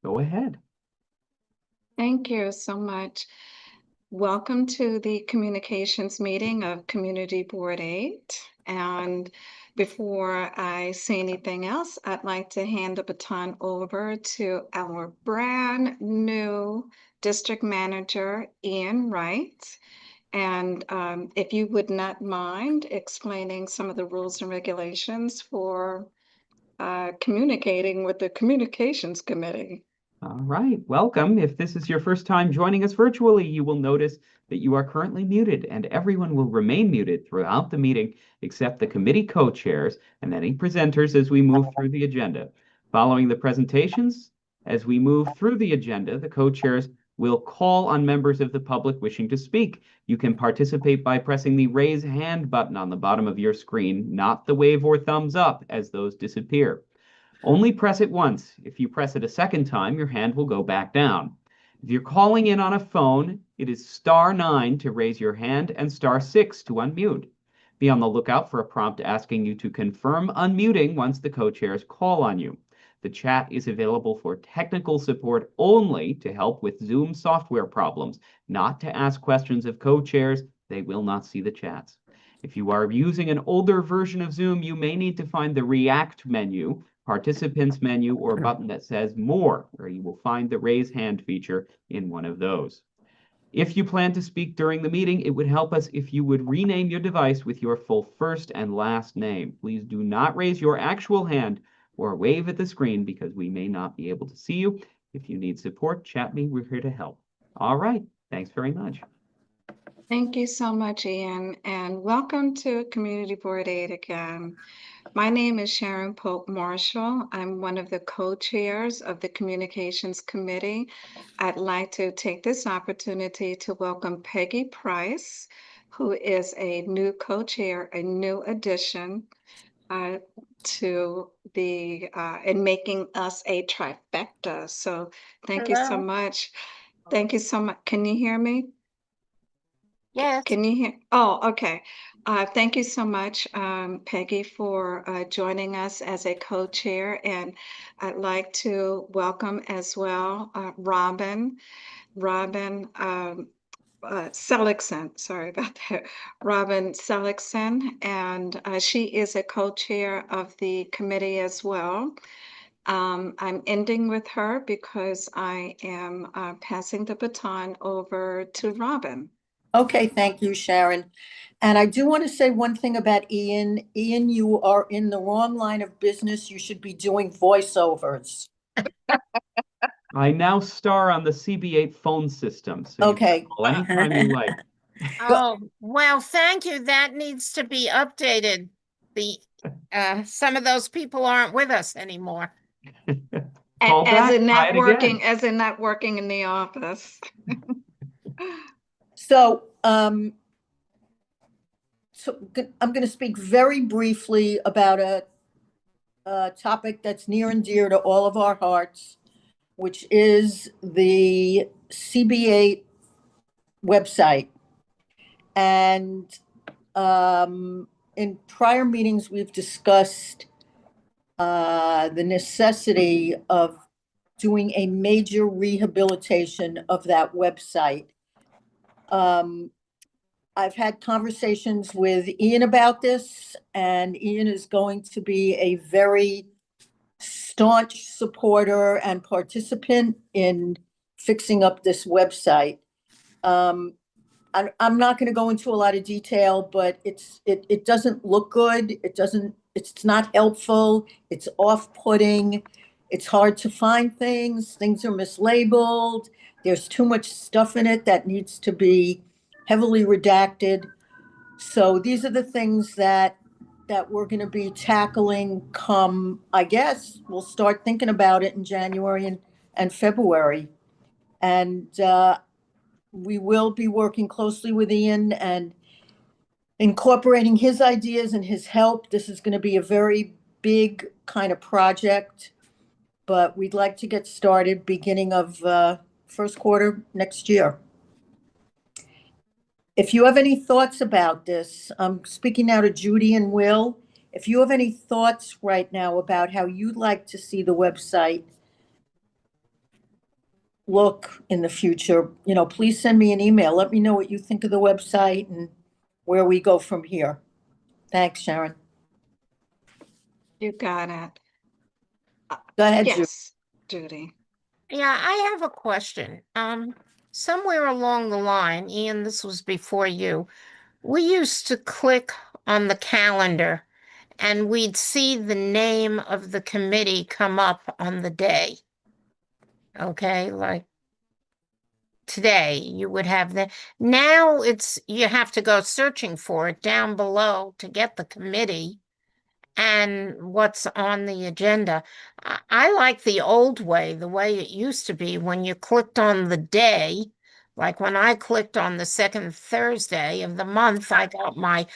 Go ahead. Thank you so much. Welcome to the communications meeting of Community Board 8. And before I say anything else, I'd like to hand the baton over to our brand new district manager, Ian Wright. And if you would not mind explaining some of the rules and regulations for communicating with the Communications Committee. All right, welcome. If this is your first time joining us virtually, you will notice that you are currently muted, and everyone will remain muted throughout the meeting except the committee co-chairs and any presenters as we move through the agenda. Following the presentations, as we move through the agenda, the co-chairs will call on members of the public wishing to speak. You can participate by pressing the raise hand button on the bottom of your screen, not the wave or thumbs up, as those disappear. Only press it once. If you press it a second time, your hand will go back down. If you're calling in on a phone, it is *9 to raise your hand and *6 to unmute. Be on the lookout for a prompt asking you to confirm unmuting once the co-chairs call on you. The chat is available for technical support only to help with Zoom software problems, not to ask questions of co-chairs. They will not see the chats. If you are using an older version of Zoom, you may need to find the React menu, Participants menu, or button that says More, where you will find the raise hand feature in one of those. If you plan to speak during the meeting, it would help us if you would rename your device with your full first and last name. Please do not raise your actual hand or wave at the screen because we may not be able to see you. If you need support, chat me. We're here to help. All right. Thanks very much. Thank you so much, Ian, and welcome to Community Board 8 again. My name is Sharon Pope Marshall. I'm one of the co-chairs of the Communications Committee. I'd like to take this opportunity to welcome Peggy Price, who is a new co-chair, a new addition to the, and making us a trifecta. So thank you so much. Thank you so much. Can you hear me? Yes. Can you hear? Oh, okay. Thank you so much, Peggy, for joining us as a co-chair. And I'd like to welcome as well Robin Seligson. Sorry about that. Robin Seligson. And she is a co-chair of the committee as well. I'm ending with her because I am passing the baton over to Robin. Okay, thank you, Sharon. And I do want to say one thing about Ian. Ian, you are in the wrong line of business. You should be doing voiceovers. I now star on the CB8 phone system, so you can call anytime you like. Oh, well, thank you. That needs to be updated. Some of those people aren't with us anymore. Call back, as in try not it working, again. as in not working in the office. So, I'm going to speak very briefly about a topic that's near and dear to all of our hearts, which is the CB8 website. And in prior meetings, we've discussed the necessity of doing a major rehabilitation of that website. I've had conversations with Ian about this, and Ian is going to be a very staunch supporter and participant in fixing up this website. I'm not going to go into a lot of detail, but it doesn't look good. It's not helpful. It's off-putting. It's hard to find things. Things are mislabeled. There's too much stuff in it that needs to be heavily redacted. So these are the things that we're going to be tackling come, I guess, we'll start thinking about it in January and February. And we will be working closely with Ian and incorporating his ideas and his help. This is going to be a very big kind of project, but we'd like to get started beginning of first quarter next year. If you have any thoughts about this, I'm speaking now to Judy and Will. If you have any thoughts right now about how you'd like to see the website look in the future, please send me an email. Let me know what you think of the website and where we go from here. Thanks, Sharon. You got it. Go ahead, Judy. Yes, Judy. Yeah, I have a question. Somewhere along the line, Ian, this was before you, we used to click on the calendar and we'd see the name of the committee come up on the day. Okay, like today you would have now you have to go searching for it down below to get the committee and what's on the agenda. I like the old way, the way it used to be when you clicked on the day. Like when I clicked on the second Thursday of the month, I got my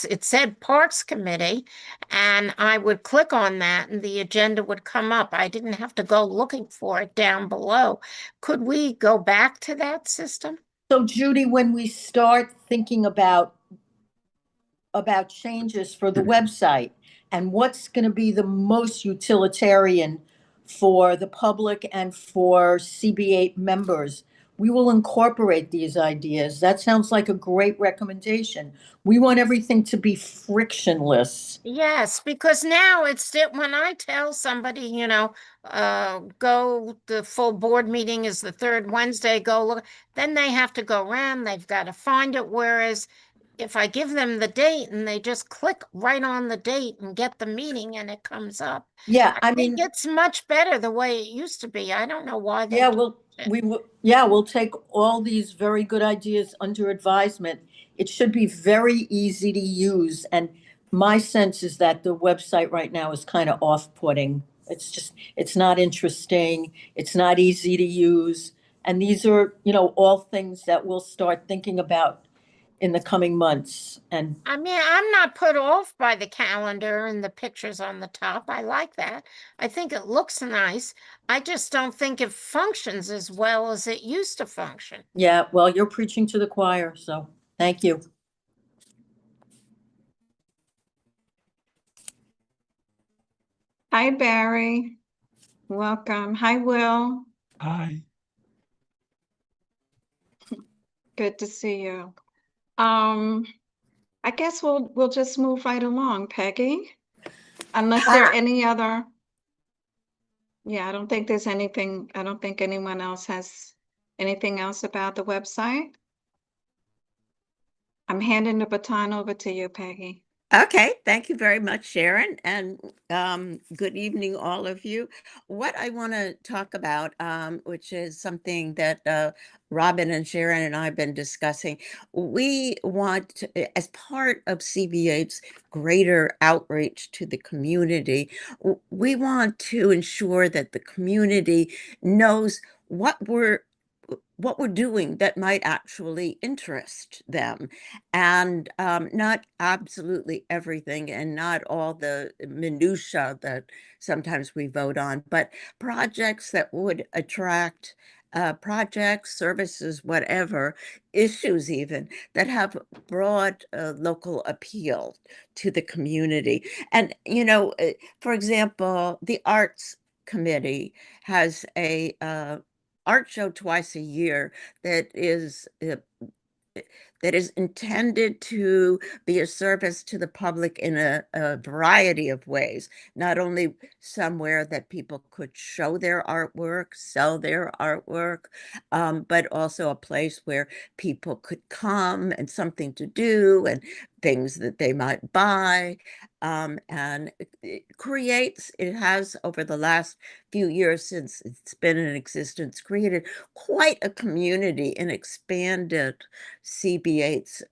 it said Parks Committee, and I would click on that and the agenda would come up. I didn't have to go looking for it down below. Could we go back to that system? So Judy, when we start thinking about changes for the website and what's going to be the most utilitarian for the public and for CB8 members, we will incorporate these ideas. That sounds like a great recommendation. We want everything to be frictionless. Yes, because now it's when I tell somebody, go, the full board meeting is the third Wednesday, go look, then they have to go around, they've got to find it. Whereas if I give them the date and they just click right on the date and get the meeting and it comes up. Yeah, I think it's much better the way it used to be. I don't know why they yeah, changed it. we'll take all these very good ideas under advisement. It should be very easy to use, and my sense is that the website right now is kind of off-putting. It's not interesting, it's not easy to use, and these are, all things that we'll start thinking about in the coming months. And I mean, I'm not put off by the calendar and the pictures on the top. I like that. I think it looks nice. I just don't think it functions as well as it used to function. yeah, well, you're preaching to the choir, so thank you. Hi, Barry. Welcome. Hi, Will. Hi. Good to see you. I guess we'll just move right along, Peggy. Unless there are any other. Yeah, I don't think there's anything. I don't think anyone else has anything else about the website. I'm handing the baton over to you, Peggy. Okay, thank you very much, Sharon, and good evening, all of you. What I want to talk about, which is something that Robin and Sharon and I have been discussing, we want, as part of CB8's greater outreach to the community, we want to ensure that the community knows what we're doing that might actually interest them, and not absolutely everything and not all the minutia that sometimes we vote on, but projects that would attract projects, services, whatever, issues even that have broad local appeal to the community. And, for example, the Arts Committee has a art show twice a year that is intended to be a service to the public in a variety of ways. Not only somewhere that people could show their artwork, sell their artwork, but also a place where people could come and something to do and things that they might buy. And it has, over the last few years since it's been in existence, created quite a community and expanded CB8's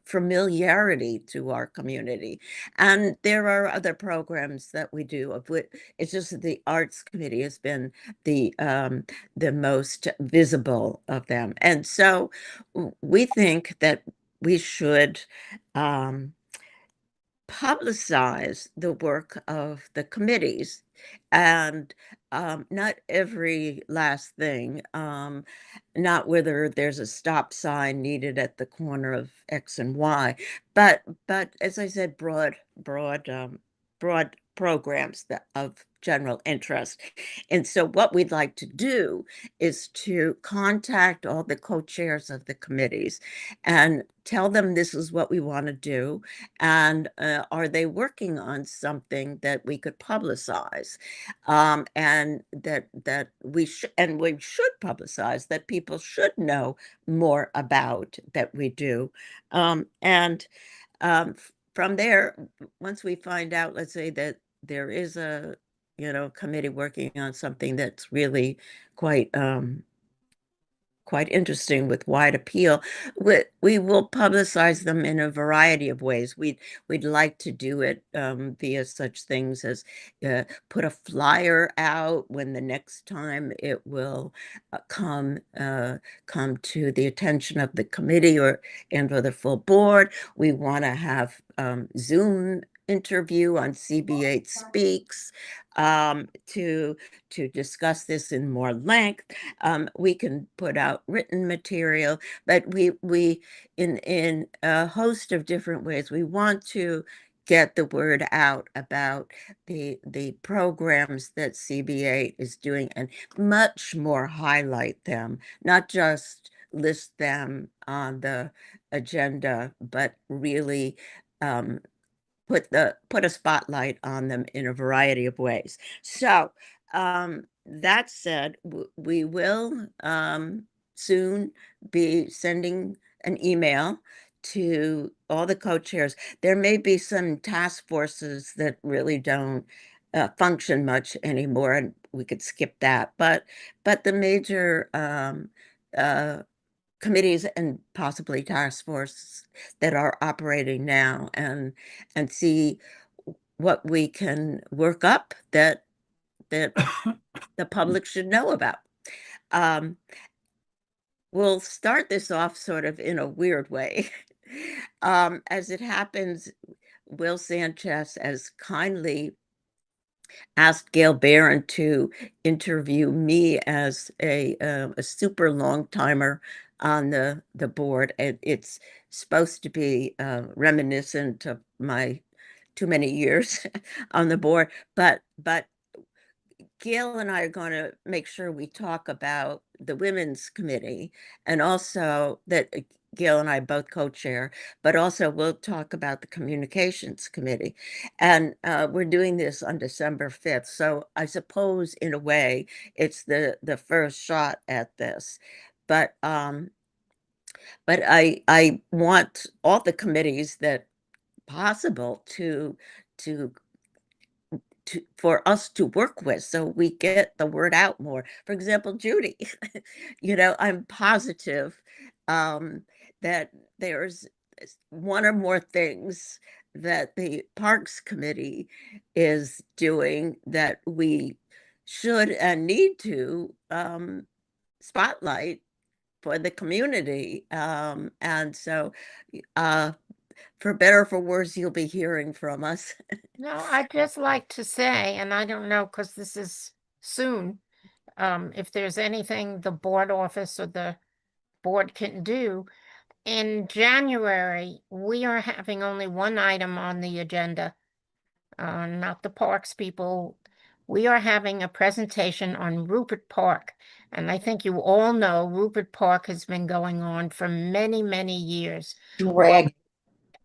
familiarity to our community. And there are other programs that we do of which it's just that the Arts Committee has been the most visible of them. And so we think that we should publicize the work of the committees, and not every last thing, not whether there's a stop sign needed at the corner of X and Y, but as I said, broad programs that of general interest. And so what we'd like to do is to contact all the co-chairs of the committees and tell them this is what we want to do. And are they working on something that we could publicize? And that we should publicize, that people should know more about that we do. From there, once we find out, let's say that there is a, committee working on something that's really quite interesting with wide appeal, we will publicize them in a variety of ways. We'd like to do it via such things as put a flyer out when the next time it will come to the attention of the committee or the full board. We want to have Zoom interview on CB8 Speaks to discuss this in more length. We can put out written material, but we in a host of different ways, we want to get the word out about the programs that CB8 is doing and much more highlight them, not just list them on the agenda, but really put a spotlight on them in a variety of ways. So that said, we will soon be sending an email to all the co-chairs. There may be some task forces that really don't function much anymore, and we could skip that. But the major committees and possibly task forces that are operating now, and see what we can work up that the public should know about. We'll start this off sort of in a weird way. As it happens, Will Sanchez has kindly asked Gail Barron to interview me as a super long timer on the board. It's supposed to be reminiscent of my too many years on the board, but Gail and I are going to make sure we talk about the Women's Committee, and also that Gail and I both co-chair, but also we'll talk about the Communications Committee. And we're doing this on December 5th. So I suppose in a way it's the first shot at this. But I want all the committees that possible for us to work with, so we get the word out more. For example, Judy, I'm positive that there's one or more things that the Parks Committee is doing that we should and need to spotlight for the community. And so for better or for worse, you'll be hearing from us. No, I'd just like to say, and I don't know, because this is soon, if there's anything the board office or the board can do. In January, we are having only one item on the agenda, not the parks people. We are having a presentation on Rupert Park. And I think you all know Rupert Park has been going on for many, many years. Drag.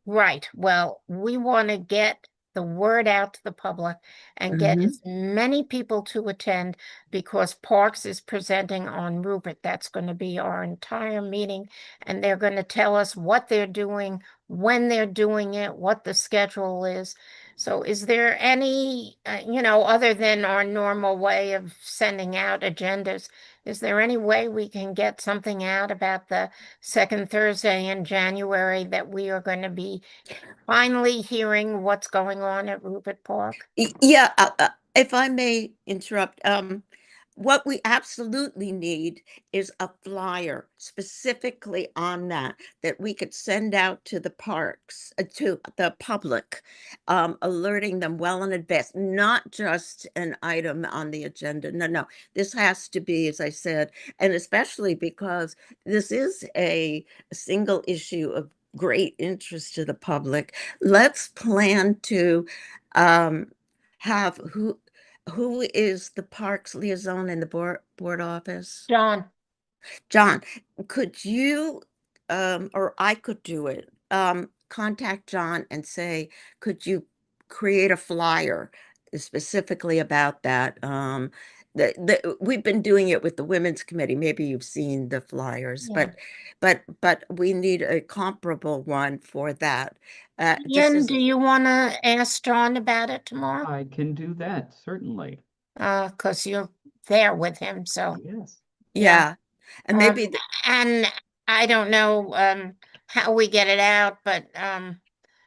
Right. Well, we want to get the word out to the public and get as many people to attend, because Parks is presenting on Rupert. That's going to be our entire meeting, and they're going to tell us what they're doing, when they're doing it, what the schedule is. So is there any, other than our normal way of sending out agendas, is there any way we can get something out about the second Thursday in January that we are going to be finally hearing what's going on at Rupert Park? Yeah, if I may interrupt, what we absolutely need is a flyer specifically on that we could send out to the parks, to the public, alerting them well in advance, not just an item on the agenda. No, this has to be, as I said, and especially because this is a single issue of great interest to the public. Let's plan to have who is the parks liaison in the board office? John, John, could you, or I could do it, contact John and say, could you create a flyer specifically about that? We've been doing it with the Women's Committee. Maybe you've seen the flyers, Yeah. but we need a comparable one for that. Just Ian, as, do you want to ask John about it tomorrow? I can do that, certainly. Because you're there with him, so. Yes. yeah, and maybe, And I don't know how we get it out, but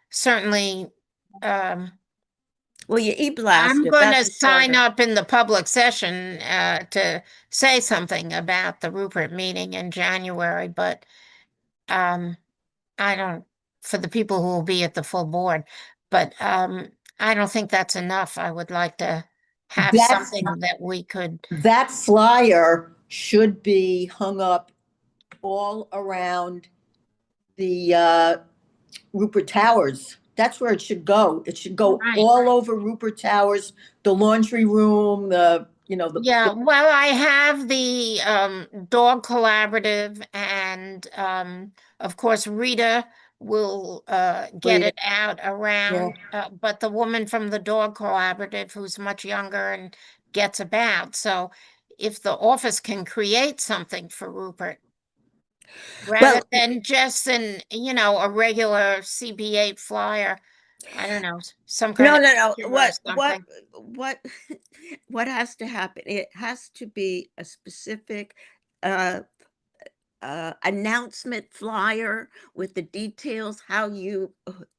certainly well, you e-blast I'm it. going to That's a sign starter. up in the public session to say something about the Rupert meeting in January, but I don't, for the people who will be at the full board, but I don't think that's enough. I would like to have That's- something that we could. That flyer should be hung up all around the Rupert Towers. That's where it should go. It should go Right. all over Rupert Towers, the laundry room, the. Yeah, well, I have the dog collaborative and of course Rita will get Rita. it out around, but the woman from the dog collaborative who's much younger and gets about. So if the office can create something for Rupert rather Well, than just a regular CB8 flyer, I don't know, some kind no, of no, picture no. or What, something. what has to happen? It has to be a specific, uh, announcement flyer with the details, how you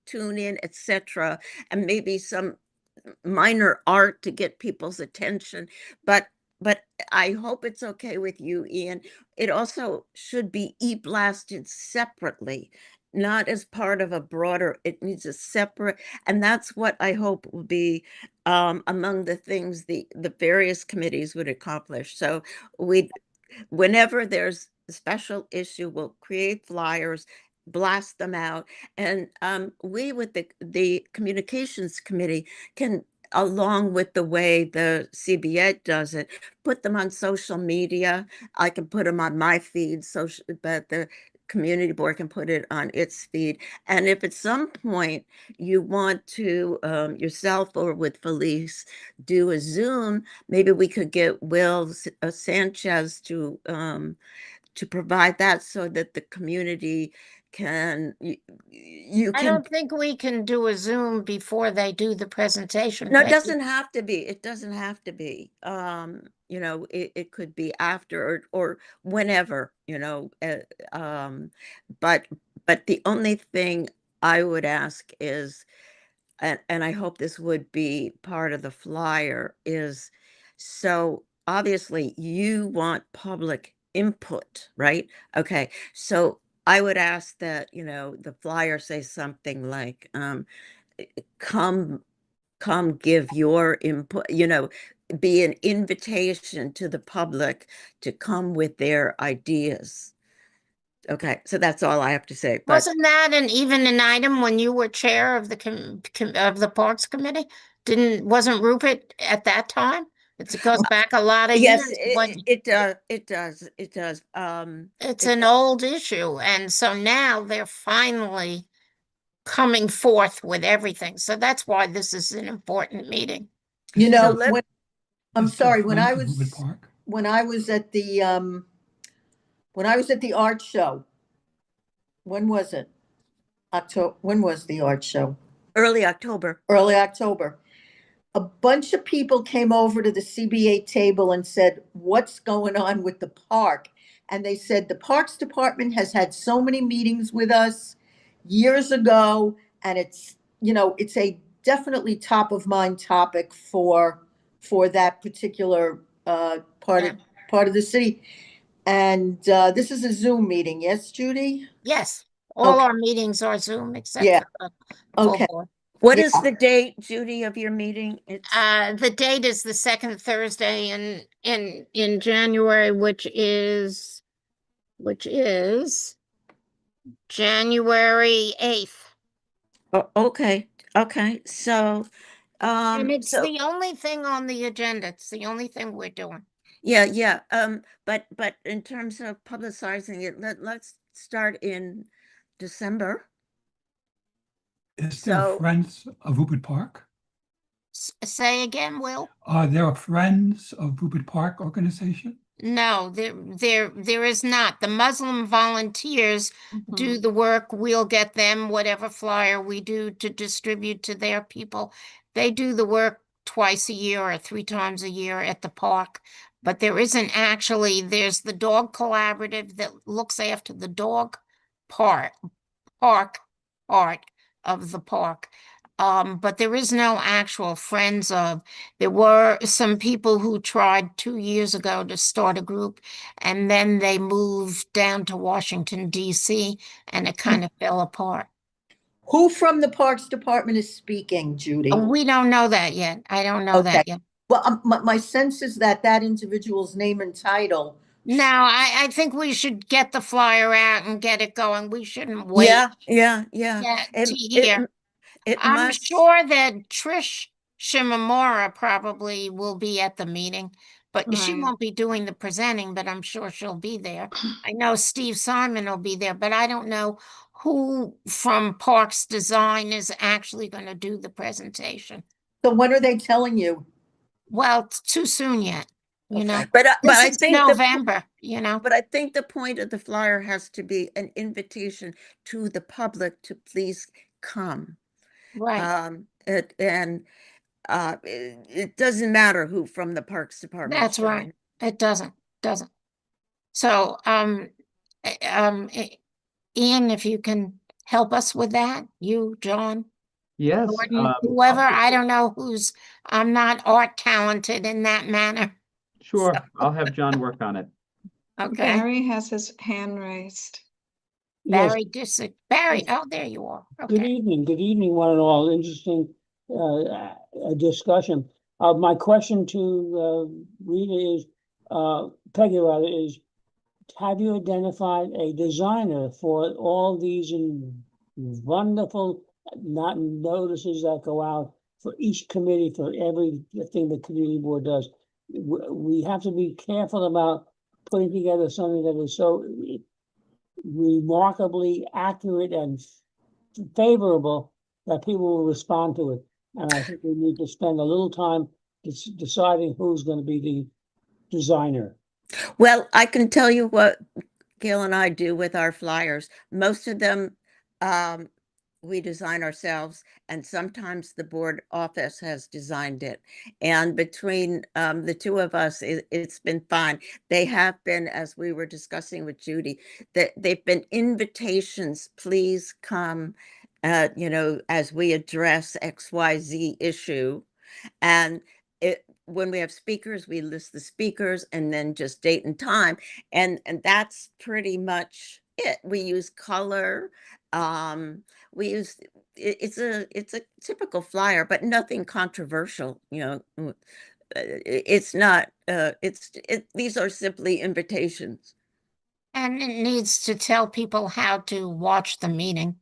tune in, etc., and maybe some minor art to get people's attention. But I hope it's okay with you, Ian. It also should be e-blasted separately, not as part of a broader. It needs a separate, and that's what I hope will be among the things the various committees would accomplish. So whenever there's a special issue, we'll create flyers, blast them out, and we with the communications committee can, along with the way the CBA does it, put them on social media. I can put them on my feed, but the community board can put it on its feed. And if at some point you want to yourself or with Felice do a Zoom, maybe we could get Will Sanchez to provide that so that the community can you I can. don't think we can do a Zoom before they do the presentation. No, it Peggy. doesn't have to be. It doesn't have to be. It could be after or whenever, but the only thing I would ask is, and I hope this would be part of the flyer, is so obviously you want public input, right? Okay, so I would ask that, the flyer say something like, come give your input, be an invitation to the public to come with their ideas. Okay, so that's all I have to say. But Wasn't that even an item when you were chair of the Parks Committee? Wasn't Rupert at that time? It goes back a lot of yes, years, but it does. It does. it's it an old issue. And so now they're finally coming forth with everything. So that's why this is an important meeting. So let- I'm Is sorry, the when link I to Rupert was, Park? when I was at the art show, when was it? When was the art show? early October. Early October. A bunch of people came over to the CBA table and said, what's going on with the park? And they said, the Parks Department has had so many meetings with us years ago, and it's a definitely top of mind topic for that particular part of the city. And this is a Zoom meeting, yes, Judy? Yes, all Okay. our meetings are Zoom except Yeah. for the full Okay. board. What is Yeah. the date, Judy, of your meeting? It's The date is the second Thursday in January, which is January 8th. okay. So And it's So, the only thing on the agenda. It's the only thing we're doing. yeah, but in terms of publicizing it, let's start in December. Is there So, Friends of Rupert Park? Say again, Will? Are there a Friends of Rupert Park organization? No, there is not. The Muslim volunteers do Mhm. the work. We'll get them whatever flyer we do to distribute to their people. They do the work twice a year or 3 times a year at the park. But there isn't actually, there's the dog collaborative that looks after the dog part, part of the park. But there is no actual Friends of. There were some people who tried 2 years ago to start a group, and then they moved down to Washington, D.C., and it kind of fell apart. Who from the Parks Department is speaking, Judy? We don't know that yet. I don't know Okay. that yet. Well, my sense is that that individual's name and title. No, I think we should get the flyer out and get it going. We shouldn't wait yeah. to It, hear. it I'm must, sure that Trish Shimamura probably will be at the meeting, but she Right. won't be doing the presenting, but I'm sure she'll be there. I know Steve Simon will be there, but I don't know who from Parks Design is actually going to do the presentation. So when are they telling you? Well, it's too soon yet, you know. Okay. but This I is think November, you know. but I think the point of the flyer has to be an invitation to the public to please come. Right. It doesn't matter who from the Parks Department. That's right. It doesn't. So, Ian, if you can help us with that, you, John, Yes. Gordon, whoever, I'll- I don't know who's, I'm not art talented in that manner. Sure, I'll have John work on it. Okay, Barry has his hand raised. Yes, Barry, oh, there you are. good Okay. evening, one and all. Interesting discussion. My question to Rita is, Peggy rather, is have you identified a designer for all these wonderful not notices that go out for each committee, for everything the community board does? We have to be careful about putting together something that is so remarkably accurate and favorable that people will respond to it. And I think we need to spend a little time deciding who's going to be the designer. Well, I can tell you what Gail and I do with our flyers. Most of them we design ourselves, and sometimes the board office has designed it. And between the two of us, it's been fine. They have been, as we were discussing with Judy, that they've been invitations, please come, as we address XYZ issue. And when we have speakers, we list the speakers and then just date and time. And that's pretty much it. We use color. We use it's a typical flyer, but nothing controversial. It's not. These are simply invitations. And it needs to tell people how to watch the meeting.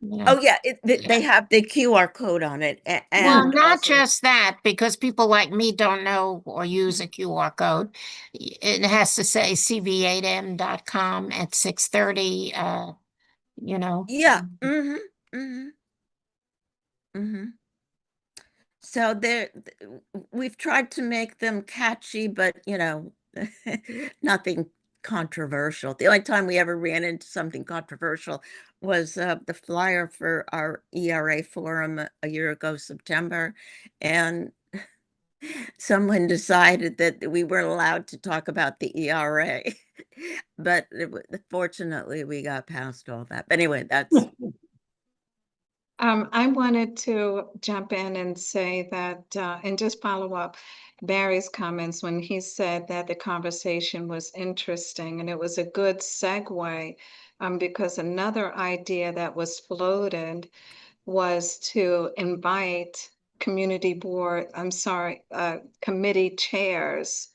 You know. Oh yeah, they have the QR code on it, Well, and not also, just that, because people like me don't know or use a QR code. It has to say cv8m.com at 6:30, you know. yeah. Mm-hmm. So we've tried to make them catchy, but nothing controversial. The only time we ever ran into something controversial was the flyer for our ERA forum a year ago, September, and someone decided that we weren't allowed to talk about the ERA, but fortunately we got past all that. But anyway, that's. I wanted to jump in and say that, and just follow up Barry's comments when he said that the conversation was interesting, and it was a good segue, because another idea that was floated was to invite committee chairs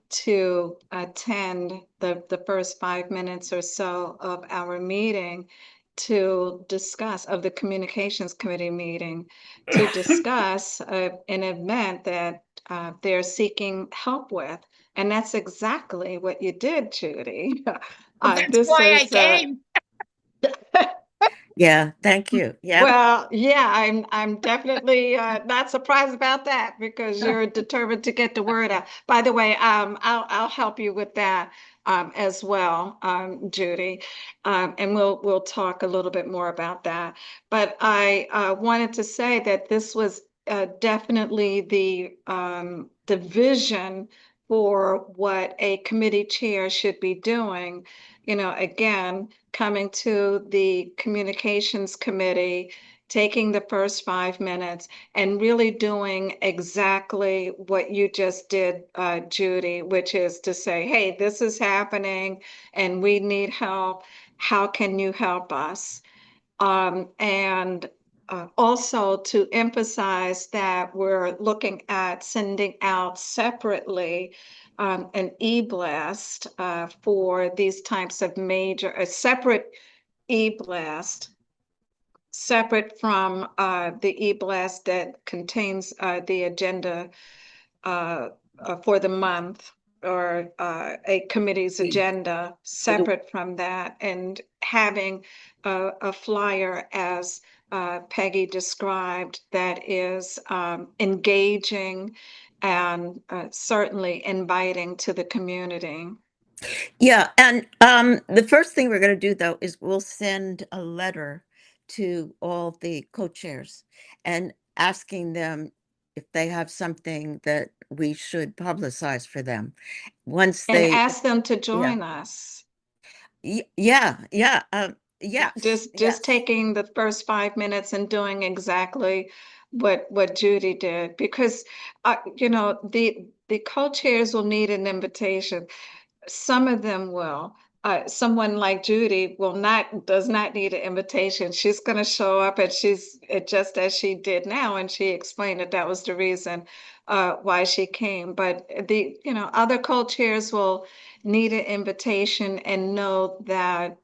to attend the first 5 minutes or so of our meeting to discuss, of the Communications Committee meeting, to discuss an event that they're seeking help with. And that's exactly what you did, Judy. That's This why I is came. Yeah, thank you. Yeah. well, yeah, I'm definitely not surprised about that because you're determined to get the word out. By the way, I'll help you with that as well, Judy, and we'll talk a little bit more about that. But I wanted to say that this was definitely the vision for what a committee chair should be doing. You know, again, coming to the communications committee, taking the first 5 minutes and really doing exactly what you just did, Judy, which is to say, hey, this is happening and we need help. How can you help us? And also to emphasize that we're looking at sending out separately an e-blast for these types of a separate e-blast, separate from the e-blast that contains the agenda for the month, or a committee's agenda separate from that, and having a flyer, as Peggy described, that is engaging and certainly inviting to the community. Yeah, and the first thing we're going to do though is we'll send a letter to all the co-chairs and asking them if they have something that we should publicize for them. Once And they, ask them to join us. yeah, yes, Just yes. taking the first 5 minutes and doing exactly what Judy did, because you know, the co-chairs will need an invitation. Some of them will. Someone like Judy does not need an invitation. She's going to show up, and she's just as she did now, and she explained that that was the reason why she came. But the other co-chairs will need an invitation and know that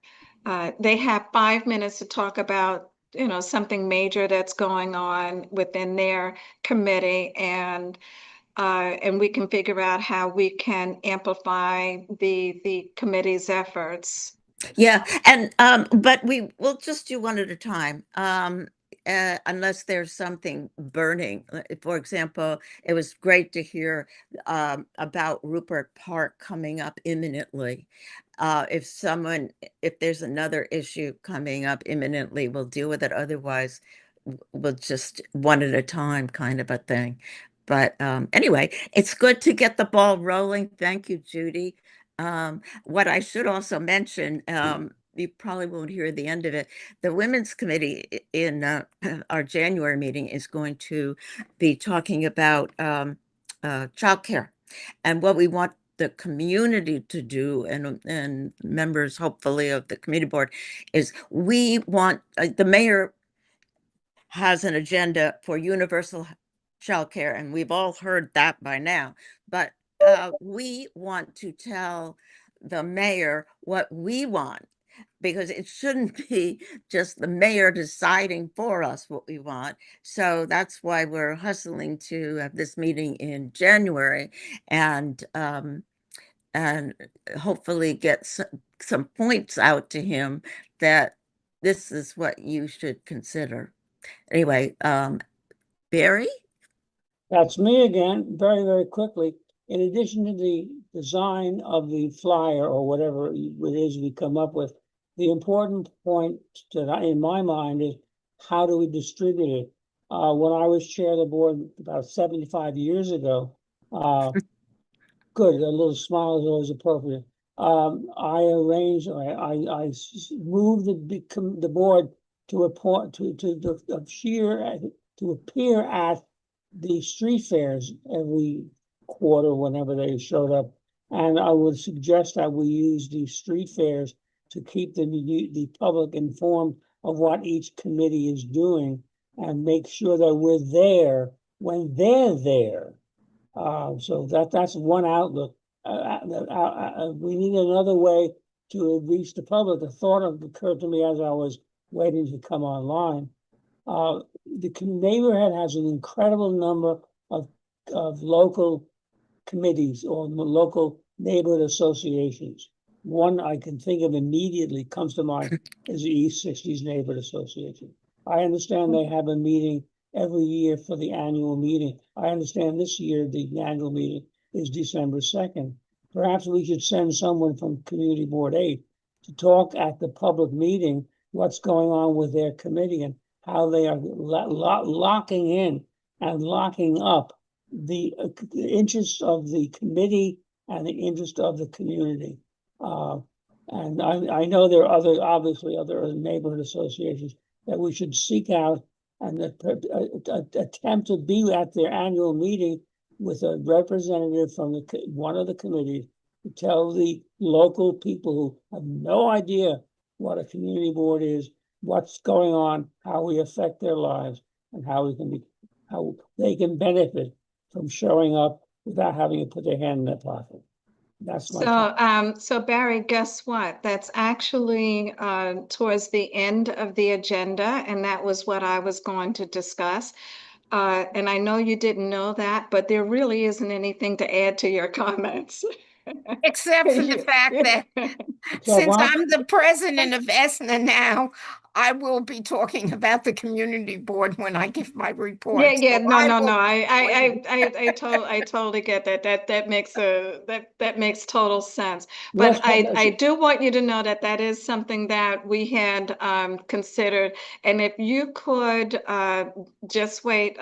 they have 5 minutes to talk about something major that's going on within their committee, and we can figure out how we can amplify the committee's efforts. Yeah, and but we will just do one at a time. Unless there's something burning. For example, it was great to hear about Rupert Park coming up imminently. If there's another issue coming up imminently, we'll deal with it. Otherwise, we'll just one at a time kind of a thing. But anyway, it's good to get the ball rolling. Thank you, Judy. What I should also mention, you probably won't hear the end of it. The Women's Committee in our January meeting is going to be talking about childcare and what we want the community to do, and members, hopefully, of the committee board, is we want the mayor has an agenda for universal childcare, and we've all heard that by now. But we want to tell the mayor what we want, because it shouldn't be just the mayor deciding for us what we want. So that's why we're hustling to have this meeting in January, and hopefully get some points out to him that this is what you should consider. Anyway, Barry? That's me again, very, very quickly. In addition to the design of the flyer or whatever it is we come up with, the important point in my mind is, how do we distribute it? When I was chair of the board about 75 years ago, good, a little smile is always appropriate. I arranged, I moved the board to appear at the street fairs every quarter whenever they showed up. And I would suggest that we use these street fairs to keep the public informed of what each committee is doing, and make sure that we're there when they're there. So that's one outlook. We need another way to reach the public. The thought occurred to me as I was waiting to come online. Neighborhood has an incredible number of local committees or local neighborhood associations. One I can think of immediately comes to mind is the East 60s Neighborhood Association. I understand they have a meeting every year for the annual meeting. I understand this year the annual meeting is December 2nd. Perhaps we should send someone from Community Board 8 to talk at the public meeting what's going on with their committee and how they are locking in and locking up the interests of the committee and the interest of the community. And I know there are obviously other neighborhood associations that we should seek out and attempt to be at their annual meeting with a representative from one of the committees to tell the local people who have no idea what a community board is, what's going on, how we affect their lives, and how they can benefit from showing up without having to put their hand in their pocket. That's my thought. So Barry, guess what? That's actually towards the end of the agenda, and that was what I was going to discuss. And I know you didn't know that, but there really isn't anything to add to your comments. Except for the fact that So since what? I'm the president of ESNA now, I will be talking about the community board when I give my report. Yeah, So no, I no, will no. wait. I totally get that. That makes total sense. Yes, But I do want you to know that that is something that we had considered. And if you could just wait,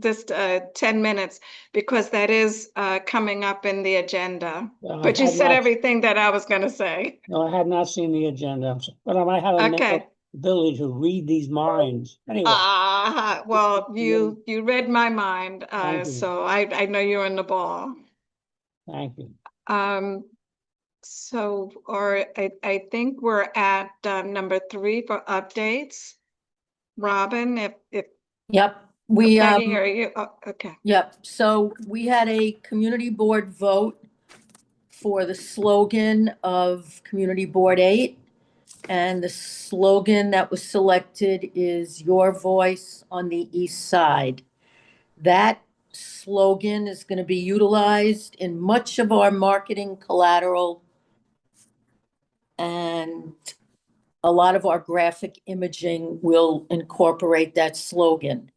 just 10 minutes, because that is coming up in the agenda. But you said everything that I was going to say. No, I had not seen the agenda, but I might have a mental Okay. ability to read these minds. Anyway, Well, you read my mind, Thank you. so I know you're in the ball. Thank you. I think we're at number 3 for updates. Robin, if Yep, Peggy, are you? Oh, okay. yep. So we had a community board vote for the slogan of Community Board 8. And the slogan that was selected is "Your Voice on the East Side." That slogan is going to be utilized in much of our marketing collateral and a lot of our graphic imaging will incorporate that slogan.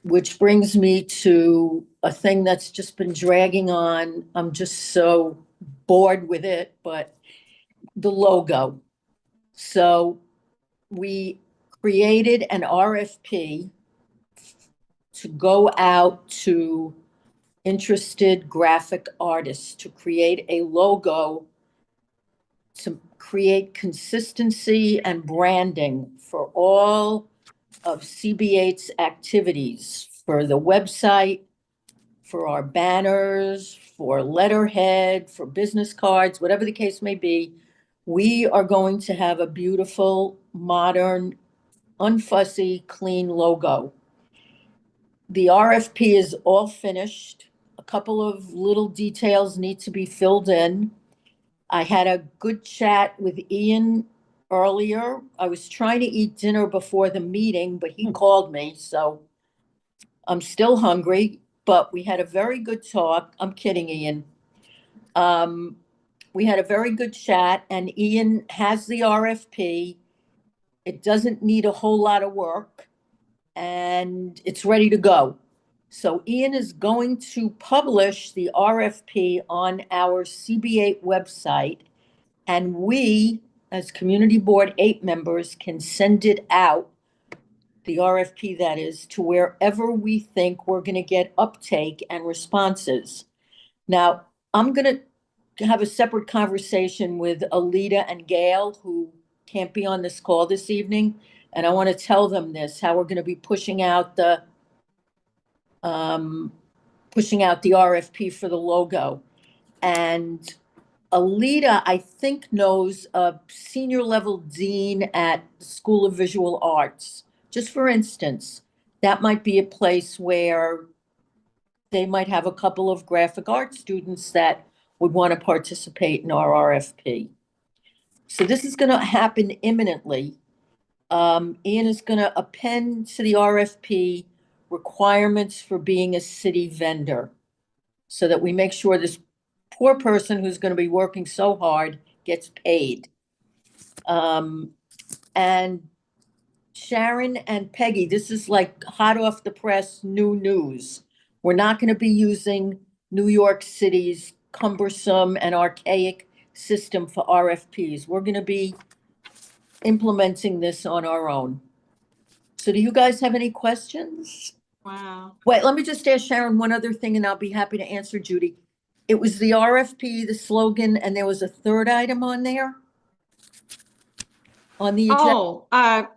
Which brings me to a thing that's just been dragging on. I'm just so bored with it, but the logo. So we created an RFP to go out to interested graphic artists to create a logo to create consistency and branding for all of CB8's activities, for the website, for our banners, for letterhead, for business cards, whatever the case may be. We are going to have a beautiful, modern, unfussy, clean logo. The RFP is all finished. A couple of little details need to be filled in. I had a good chat with Ian earlier. I was trying to eat dinner before the meeting, but he called me, so I'm still hungry, but we had a very good talk. I'm kidding, Ian. We had a very good chat, and Ian has the RFP. It doesn't need a whole lot of work, and it's ready to go. So Ian is going to publish the RFP on our CB8 website, and we, as Community Board 8 members, can send it out, the RFP that is, to wherever we think we're going to get uptake and responses. Now, I'm going to have a separate conversation with Alita and Gail, who can't be on this call this evening. And I want to tell them this, how we're going to be pushing out the RFP for the logo. And Alita, I think, knows a senior level dean at the School of Visual Arts. Just for instance, that might be a place where they might have a couple of graphic art students that would want to participate in our RFP. So this is gonna happen imminently. Ian is gonna append to the RFP requirements for being a city vendor, so that we make sure this poor person who's gonna be working so hard gets paid. And Sharon and Peggy, this is like hot off the press, new news. We're not gonna be using New York City's cumbersome and archaic system for RFPs. We're gonna be implementing this on our own. So do you guys have any questions? Wow. Wait, let me just ask Sharon one other thing and I'll be happy to answer Judy. It was the RFP, the slogan, and there was a third item on there? On the agenda?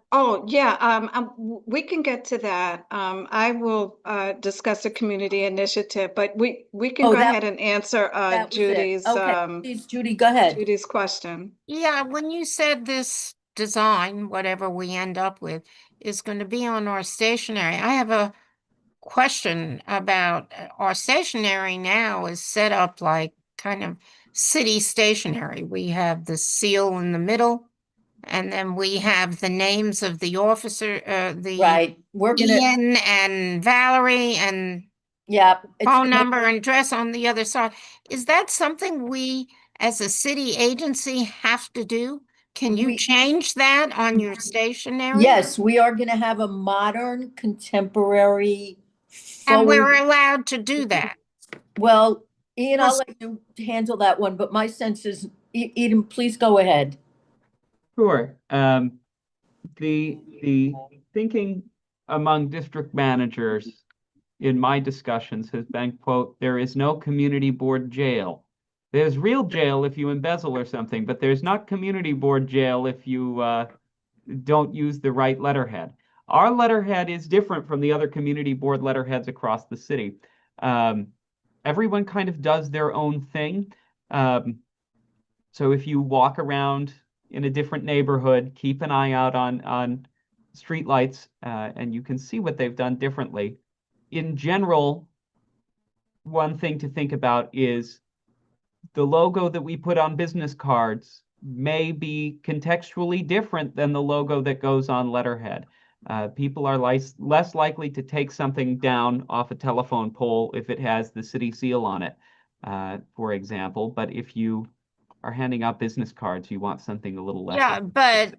Yeah, we can get to that. I will discuss the community initiative, but we can Oh, go that- ahead and answer That was it. Judy's Okay, please, Judy, go ahead. Judy's question. Yeah, when you said this design, whatever we end up with, is going to be on our stationery, I have a question about our stationery now is set up like kind of city stationery. We have the seal in the middle, and then we have the names of the officer, the Right, we're gonna, Ian and Valerie and yeah. it's phone gonna- number and address on the other side. Is that something we, as a city agency, have to do? Can you We- change that on your stationery? Yes, we are gonna have a modern, contemporary, And we're forward, allowed to do that. well, Ian, I'll Yes. let you handle that one, but my sense is, Eden, please go ahead. Sure. The thinking among district managers in my discussions has been, quote, there is no community board jail. There's real jail if you embezzle or something, but there's not community board jail if you don't use the right letterhead. Our letterhead is different from the other community board letterheads across the city. Everyone kind of does their own thing. So if you walk around in a different neighborhood, keep an eye out on streetlights, and you can see what they've done differently. In general, one thing to think about is the logo that we put on business cards may be contextually different than the logo that goes on letterhead. People are less likely to take something down off a telephone pole if it has the city seal on it, for example. But if you are handing out business cards, you want something a little less. Yeah,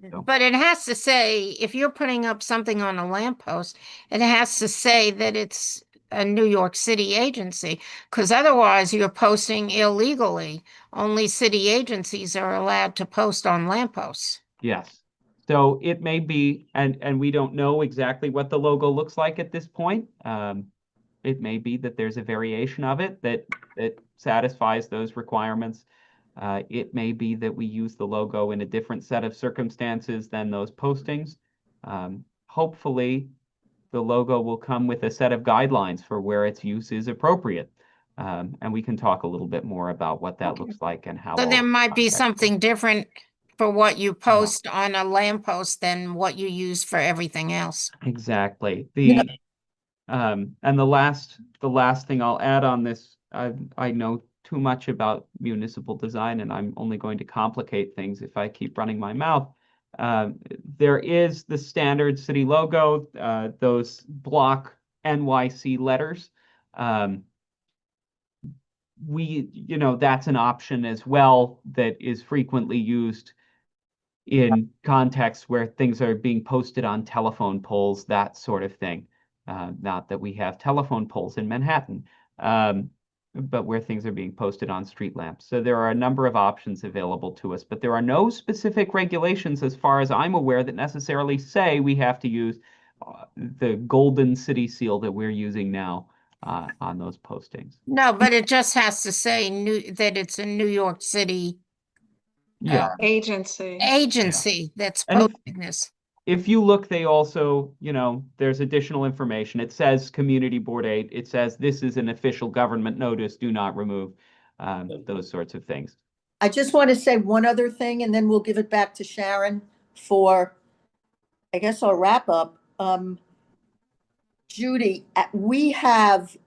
so. but it has to say, if you're putting up something on a lamppost, it has to say that it's a New York City agency, because otherwise you're posting illegally. Only city agencies are allowed to post on lampposts. Yes. So it may be, and we don't know exactly what the logo looks like at this point. It may be that there's a variation of it that satisfies those requirements. It may be that we use the logo in a different set of circumstances than those postings. Hopefully, the logo will come with a set of guidelines for where its use is appropriate. And we can talk a little bit more about what that Okay. looks like and how. So all there the might be context something works. different for what you post on a lamppost than what you use for everything else. Exactly. Yeah. And the last thing I'll add on this, I know too much about municipal design, and I'm only going to complicate things if I keep running my mouth. There is the standard city logo, those block NYC letters. That's an option as well that is frequently used in contexts where things are being posted on telephone poles, that sort of thing. Not that we have telephone poles in Manhattan, but where things are being posted on street lamps. So there are a number of options available to us, but there are no specific regulations, as far as I'm aware, that necessarily say we have to use the golden city seal that we're using now on those postings. No, but it just has to say that it's a New York City Yeah. Agency. agency that's And if- posting this. If you look, they also, there's additional information. It says Community Board 8. It says this is an official government notice, do not remove, those sorts of things. I just want to say one other thing, and then we'll give it back to Sharon for, I guess, our wrap up. Judy, we have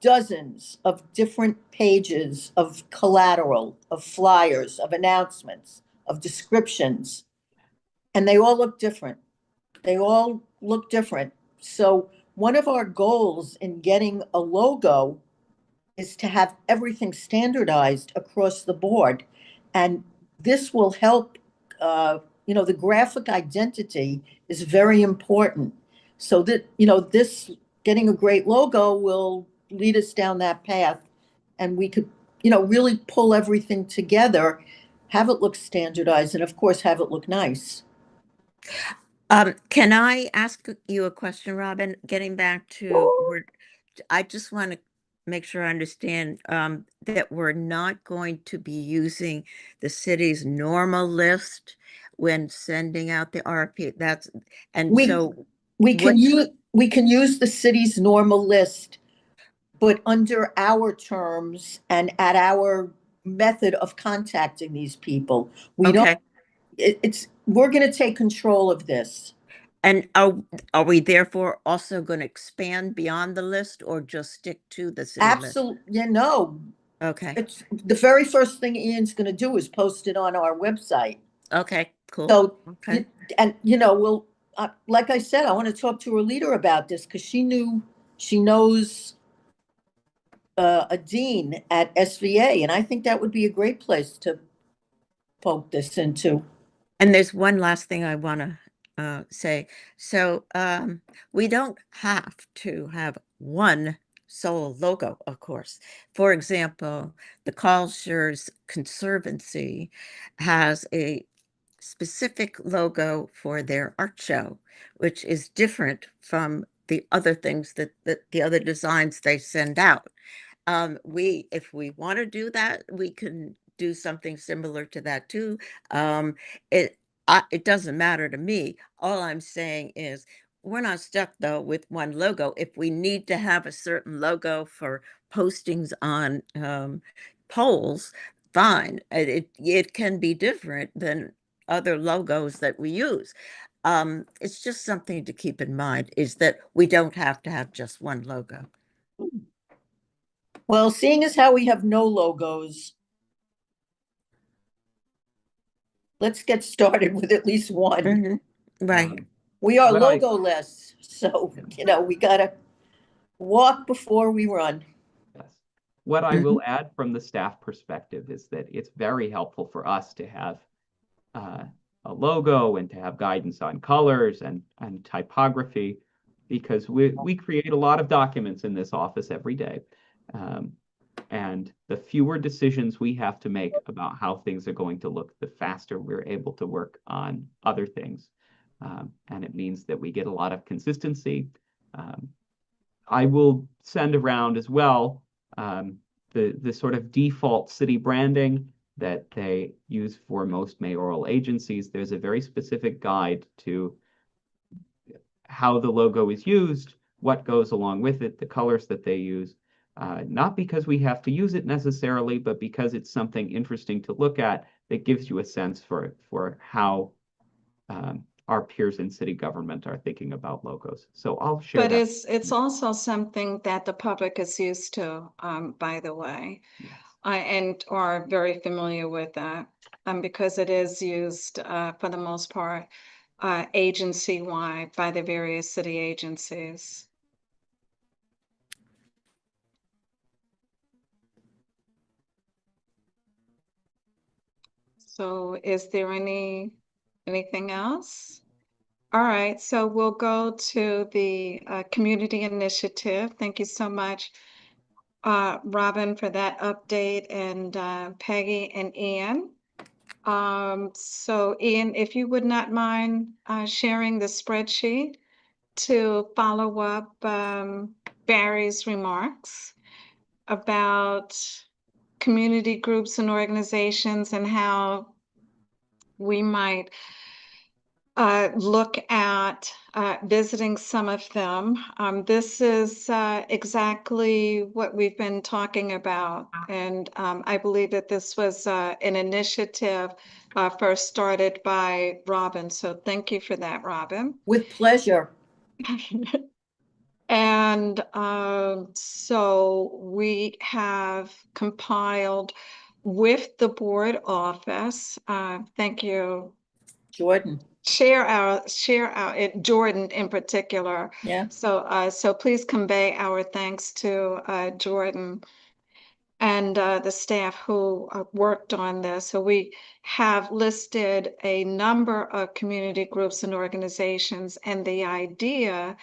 dozens of different pages of collateral, of flyers, of announcements, of descriptions, and they all look different. They all look different. So one of our goals in getting a logo is to have everything standardized across the board. And this will help, the graphic identity is very important. So that, this, getting a great logo will lead us down that path. And we could, really pull everything together, have it look standardized, and of course, have it look nice. Can I ask you a question, Robin? Getting back to, I just want to make sure I understand that we're not going to be using the city's normal list when sending out the RFP. We can use the city's normal list, but under our terms and at our method of contacting these people. We don't, Okay. we're going to take control of this. And are we therefore also going to expand beyond the list or just stick to the city list? Absolutely, no. Okay. It's the very first thing Ian's going to do is post it on our website. Okay, cool. So, Okay. we'll, like I said, I want to talk to her leader about this because she knows a dean at SVA, and I think that would be a great place to poke this into. And there's one last thing I want to say. So we don't have to have one sole logo, of course. For example, the Carlscher's Conservancy has a specific logo for their art show, which is different from the other things that the other designs they send out. If we want to do that, we can do something similar to that too. It doesn't matter to me. All I'm saying is we're not stuck though with one logo. If we need to have a certain logo for postings on polls, fine. It can be different than other logos that we use. It's just something to keep in mind is that we don't have to have just one logo. Well, seeing as how we have no logos, let's get started with at least one. Mm-hmm. Right. We are What logo-less, so, we gotta walk before we run. Yes. What I will add from the staff perspective is that it's very helpful for us to have a logo and to have guidance on colors and typography, because we create a lot of documents in this office every day. And the fewer decisions we have to make about how things are going to look, the faster we're able to work on other things. And it means that we get a lot of consistency. I will send around as well the sort of default city branding that they use for most mayoral agencies. There's a very specific guide to how the logo is used, what goes along with it, the colors that they use. Not because we have to use it necessarily, but because it's something interesting to look at that gives you a sense for how our peers in city government are thinking about logos. So I'll share But that. it's also something that the public is used to, by the way, Yes. and are very familiar with that, because it is used for the most part agency-wide by the various city agencies. So is there anything else? All right, so we'll go to the community initiative. Thank you so much, Robin, for that update, and Peggy and Ian. So Ian, if you would not mind sharing the spreadsheet to follow up Barry's remarks about community groups and organizations and how we might look at visiting some of them. This is exactly what we've been talking about. And I believe that this was an initiative first started by Robin. So thank you for that, Robin. With pleasure. And so we have compiled with the board office. Thank you. Jordan, Jordan in particular. yeah. So please convey our thanks to Jordan and the staff who worked on this. So we have listed a number of community groups and organizations, and the idea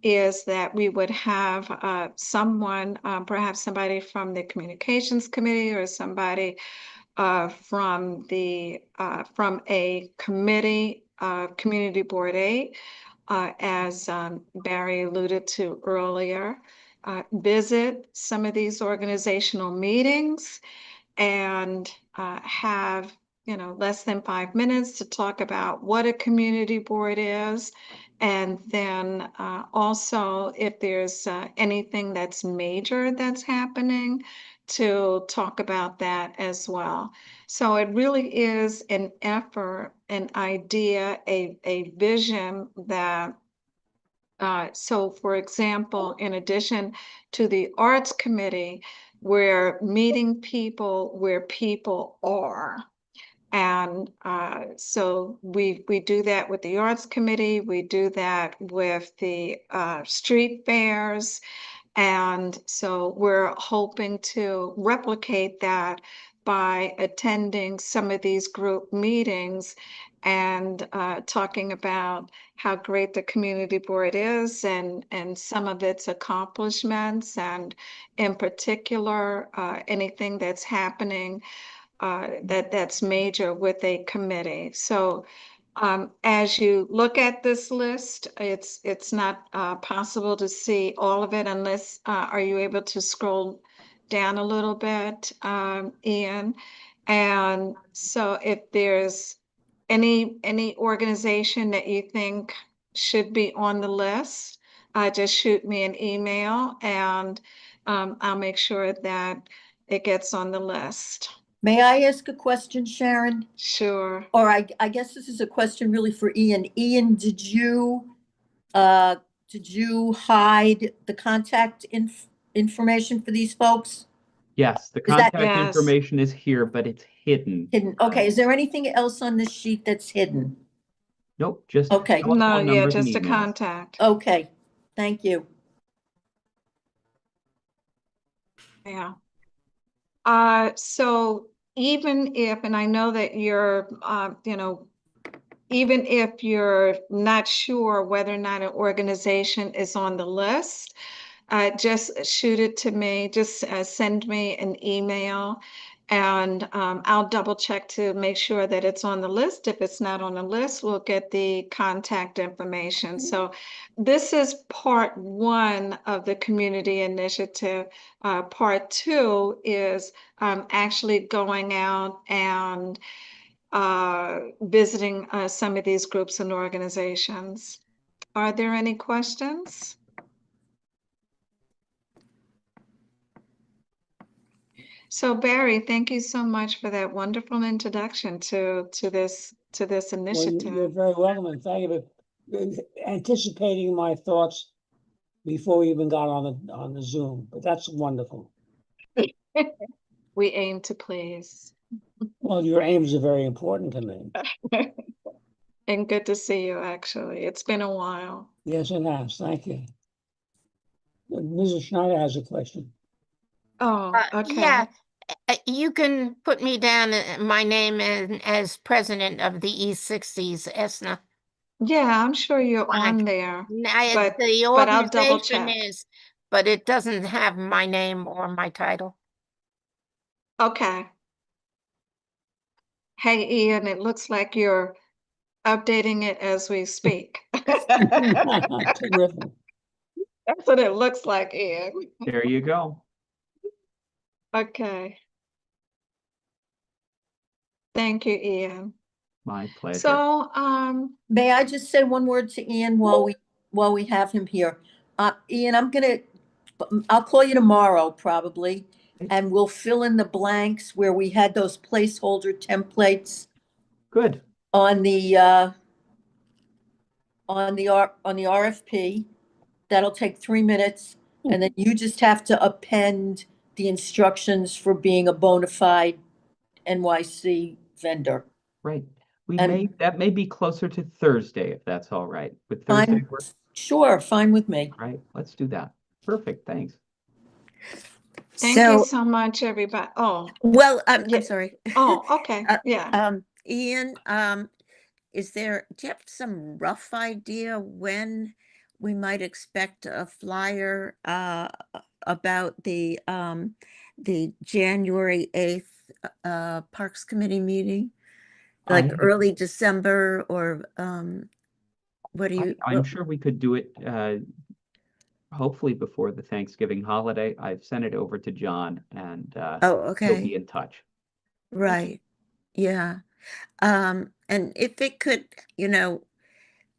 is that we would have someone, perhaps somebody from the communications committee or somebody from a committee, Community Board 8, as Barry alluded to earlier, visit some of these organizational meetings and have, less than 5 minutes to talk about what a community board is. And then also, if there's anything that's major that's happening, to talk about that as well. So it really is an effort, an idea, a vision that so for example, in addition to the Arts Committee, we're meeting people where people are. And so we do that with the Arts Committee, we do that with the street fairs. And so we're hoping to replicate that by attending some of these group meetings and talking about how great the community board is and some of its accomplishments, and in particular, anything that's happening that's major with a committee. So as you look at this list, it's not possible to see all of it unless, are you able to scroll down a little bit, Ian? And so if there's any organization that you think should be on the list, just shoot me an email and I'll make sure that it gets on the list. May I ask a question, Sharon? Sure. Or I guess this is a question really for Ian. Ian, did you hide the contact information for these folks? Yes, the Is that- contact Yes. information is here, but it's hidden. Hidden. Okay, is there anything else on this sheet that's hidden? Nope, just Okay. telephone No, yeah, numbers and just a emails. contact. Okay, thank you. Yeah. So even if, and I know that you're, even if you're not sure whether or not an organization is on the list, just shoot it to me, just send me an email, and I'll double check to make sure that it's on the list. If it's not on the list, we'll get the contact information. So this is part one of the community initiative. Part two is actually going out and visiting some of these groups and organizations. Are there any questions? So Barry, thank you so much for that wonderful introduction to this Well, initiative. you're very welcome, and thank you for anticipating my thoughts before we even got on the Zoom, but that's wonderful. We aim to please. Well, your aims are very important to me. And good to see you, actually. It's been a while. Yes, it has. Thank you. Mrs. Schneider has a question. Oh, okay. Yeah, you can put me down, my name as president of the E60s, ESNA. Yeah, I'm sure you're Fine. on there. The but I'll double organization check. is, but it doesn't have my name or my title. Okay. Hey, Ian, it looks like you're updating it as we speak. Terrific. That's what it looks like, Ian. There you go. Okay. Thank you, Ian. My pleasure. So, May I just say one word to Ian while we have him here? Ian, I'll call you tomorrow probably, and we'll fill in the blanks where we had those placeholder templates Good. on the RFP. That'll take 3 minutes, and then you just have to append the instructions for being a bona fide NYC vendor. Right. And- That may be closer to Thursday, if that's all right. With Thursday Fine, work, sure, fine with me. right? Let's do that. Perfect, thanks. Thank you So, so much, everybody. Oh, well, Yeah. I'm sorry. oh, okay, Uh, yeah. Ian, do you have some rough idea when we might expect a flyer about the January 8th Parks Committee meeting? Like I- early December or what do you? I'm sure we could do it hopefully before the Thanksgiving holiday. I've sent it over to John and Oh, he'll okay, be in touch. right, yeah. And if it could,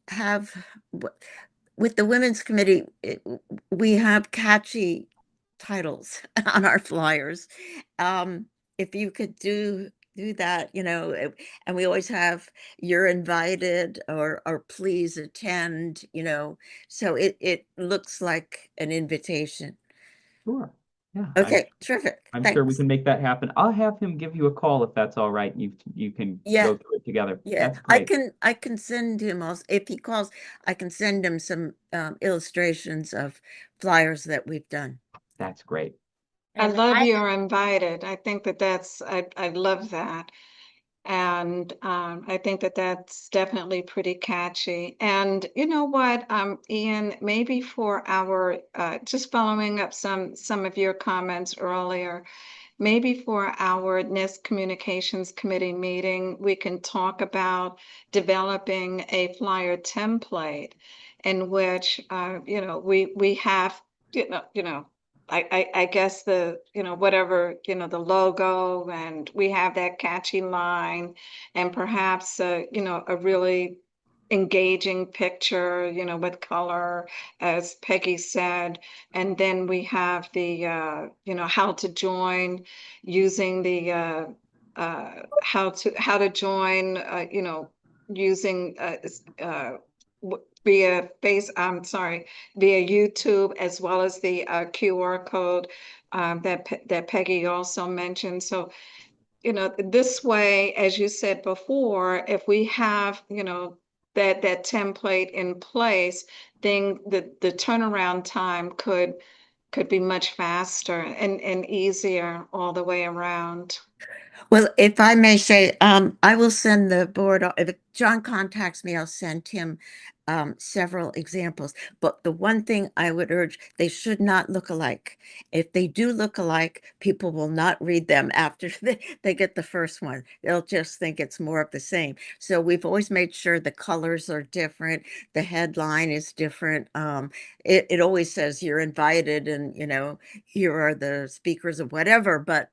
have with the Women's Committee, we have catchy titles on our flyers. If you could do that, and we always have "You're invited" or "Please attend," so it looks like an invitation. Sure. Yeah, Okay, terrific. I'm sure we Thanks. can make that happen. I'll have him give you a call if that's all right. You can Yeah. go through it together. Yeah, That's I great. can send him also, if he calls, I can send him some illustrations of flyers that we've done. That's great. I And love You're Invited. I think that I love that. And I think that that's definitely pretty catchy. And you know what, Ian, maybe for our, just following up some of your comments earlier, maybe for our NIST Communications Committee meeting, we can talk about developing a flyer template in which, we have, I guess whatever, the logo, and we have that catchy line, and perhaps, a really engaging picture, with color, as Peggy said. And then we have the, how to join, using the, how to join, using, via YouTube, as well as the QR code that Peggy also mentioned. So, this way, as you said before, if we have, that template in place, then the turnaround time could be much faster and easier all the way around. Well, if I may say, I will send the board, if John contacts me, I'll send him several examples. But the one thing I would urge, they should not look alike. If they do look alike, people will not read them after they get the first one. They'll just think it's more of the same. So we've always made sure the colors are different, the headline is different. It always says "You're invited," and here are the speakers of whatever, but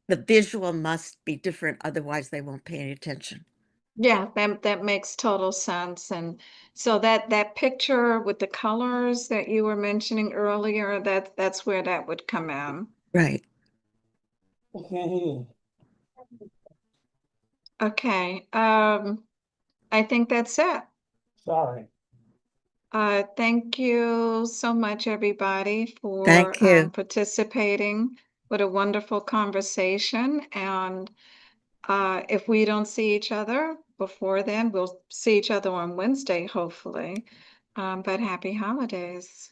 the visual must be different, otherwise they won't pay any attention. Yeah, that makes total sense. And so that picture with the colors that you were mentioning earlier, that's where that would come in. Right. I can't hear you. Okay, I think that's it. Sorry. Thank you so much, everybody, for Thank you. participating. What a wonderful conversation. And if we don't see each other before then, we'll see each other on Wednesday, hopefully. But happy holidays.